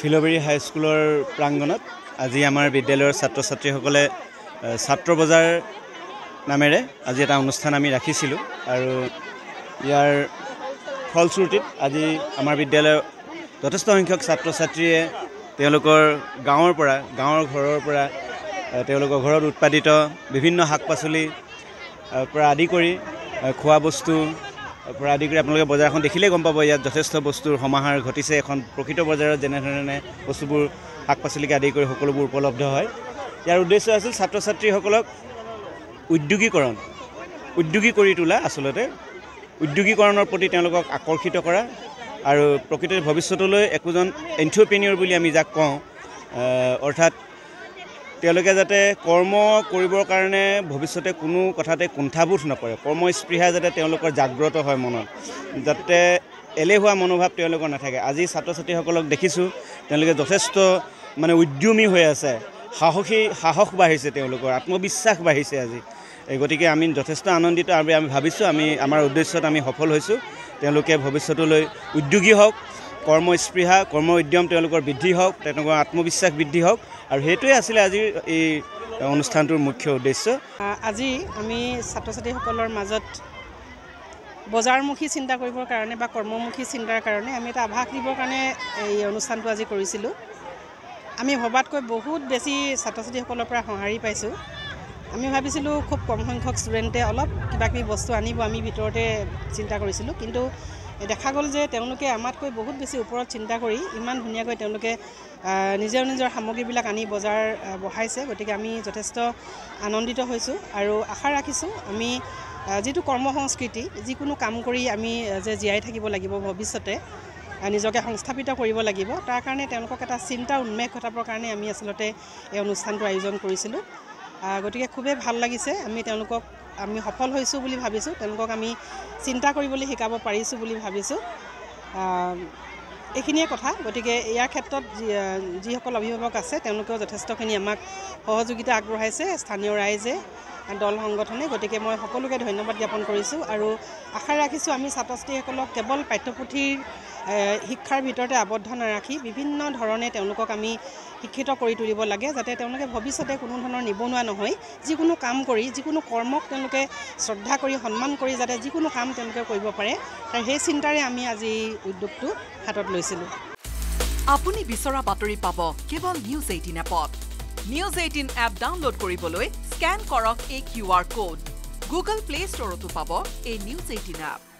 ফিলবেৰী হাইস্কুলৰ প্ৰাংগণত আজি আমাৰ বিদ্যালয়ৰ ছাত্ৰ ছাত্ৰীসকলে ছাত্ৰ বজাৰ নামেৰে আজি এটা অনুষ্ঠান আমি ৰাখিছিলোঁ আৰু ইয়াৰ ফলশ্ৰুতিত আজি আমাৰ বিদ্যালয়ৰ যথেষ্ট সংখ্যক ছাত্ৰ ছাত্ৰীয়ে তেওঁলোকৰ গাঁৱৰ ঘৰৰ পৰা তেওঁলোকৰ ঘৰত উৎপাদিত বিভিন্ন শাক পাচলি পৰা আদি কৰি খোৱা বস্তু পৰা আদি কৰি আপোনালোকে বজাৰখন দেখিলেই গম পাব ইয়াত যথেষ্ট বস্তুৰ সমাহাৰ ঘটিছে এখন প্ৰকৃত বজাৰত যেনেধৰণে বস্তুবোৰ শাক পাচলিকে আদি কৰি সকলোবোৰ উপলব্ধ হয় ইয়াৰ উদ্দেশ্য আছিল ছাত্ৰ ছাত্ৰীসকলক উদ্যোগী কৰি তোলা আচলতে উদ্যোগীকৰণৰ প্ৰতি তেওঁলোকক আকৰ্ষিত কৰা আৰু প্ৰকৃত ভৱিষ্যতলৈ একোজন এন্টাৰপ্ৰেনিয়ৰ বুলি আমি যাক কওঁ অৰ্থাৎ তেওঁলোকে যাতে কৰ্ম কৰিবৰ কাৰণে ভৱিষ্যতে কোনো কথাতে কুণ্ঠাবোধ নকৰে কৰ্মস্পৃহা যাতে তেওঁলোকৰ জাগ্ৰত হয় মনত যাতে এলেহুৱা মনোভাৱ তেওঁলোকৰ নাথাকে আজি ছাত্ৰ ছাত্ৰীসকলক দেখিছোঁ তেওঁলোকে যথেষ্ট মানে উদ্যমী হৈ আছে সাহস বাঢ়িছে তেওঁলোকৰ আত্মবিশ্বাস বাঢ়িছে আজি গতিকে আমি যথেষ্ট আনন্দিত আৰু আমি ভাবিছোঁ আমাৰ উদ্দেশ্যত আমি সফল হৈছোঁ তেওঁলোকে ভৱিষ্যতলৈ উদ্যোগী হওক কৰ্মস্পৃহা কৰ্ম উদ্যম তেওঁলোকৰ বৃদ্ধি হওক তেওঁলোকৰ আত্মবিশ্বাস বৃদ্ধি হওক আৰু সেইটোৱে আছিলে আজিৰ এই অনুষ্ঠানটোৰ মুখ্য উদ্দেশ্য আজি আমি ছাত্ৰ ছাত্ৰীসকলৰ মাজত বজাৰমুখী চিন্তা কৰিবৰ কাৰণে বা কৰ্মমুখী চিন্তাৰ কাৰণে আমি এটা আভাস দিবৰ কাৰণে এই অনুষ্ঠানটো আজি কৰিছিলোঁ আমি ভবাতকৈ বহুত বেছি ছাত্ৰ ছাত্ৰীসকলৰ পৰা সঁহাৰি পাইছোঁ আমি ভাবিছিলোঁ খুব কম সংখ্যক ষ্টুডেণ্টে অলপ কিবাকিবি বস্তু আনিব আমি ভিতৰতে চিন্তা কৰিছিলোঁ কিন্তু দেখা গ'ল যে তেওঁলোকে আমাতকৈ বহুত বেছি ওপৰত চিন্তা কৰি ইমান ধুনীয়াকৈ তেওঁলোকে নিজৰ সামগ্ৰীবিলাক আনি বজাৰ বঢ়াইছে গতিকে আমি যথেষ্ট আনন্দিত হৈছোঁ আৰু আশা ৰাখিছোঁ আমি যিটো কৰ্মসংস্কৃতি যিকোনো কাম কৰি আমি যে জীয়াই থাকিব লাগিব ভৱিষ্যতে নিজকে সংস্থাপিত কৰিব লাগিব তাৰ কাৰণে তেওঁলোকক এটা চিন্তা উন্মেষ ঘটাবৰ কাৰণে আমি আচলতে এই অনুষ্ঠানটো আয়োজন কৰিছিলোঁ গতিকে খুবেই ভাল লাগিছে তেওঁলোকক আমি সফল হৈছোঁ বুলি ভাবিছোঁ তেওঁলোকক আমি চিন্তা কৰিবলৈ শিকাব পাৰিছোঁ বুলি ভাবিছোঁ এইখিনিয়ে কথা গতিকে ইয়াৰ ক্ষেত্ৰত যিসকল অভিভাৱক আছে তেওঁলোকেও যথেষ্টখিনি আমাক সহযোগিতা আগবঢ়াইছে স্থানীয় ৰাইজে দল সংগঠনে গতিকে মই সকলোকে ধন্যবাদ জ্ঞাপন কৰিছোঁ আৰু আশা ৰাখিছোঁ আমি ছাত্ৰ ছাত্ৰীসকলক কেৱল পাঠ্যপুথিৰ শিক্ষাৰ ভিতৰতে আবদ্ধ নাৰাখি বিভিন্ন ধৰণে তেওঁলোকক আমি শিক্ষিত কৰি তুলিব লাগে যাতে তেওঁলোকে ভৱিষ্যতে কোনো ধৰণৰ নিবনুৱা নহয় যিকোনো কাম কৰি যিকোনো কৰ্মক তেওঁলোকে শ্ৰদ্ধা কৰি সন্মান কৰি যাতে যিকোনো কাম তেওঁলোকে কৰিব পাৰে সেই চিন্তাৰে আমি আজি উদ্যোগটো হাতত লৈছিলোঁ আপুনি বিচৰা বাতৰি পাব কেৱল নিউজ 18 এপত নিউজ 18 এপ ডাউনলোড কৰিবলৈ স্ক্যান কৰক এই QR কোড গুগল প্লে ষ্টৰতো পাব এই নিউজ 18 এপ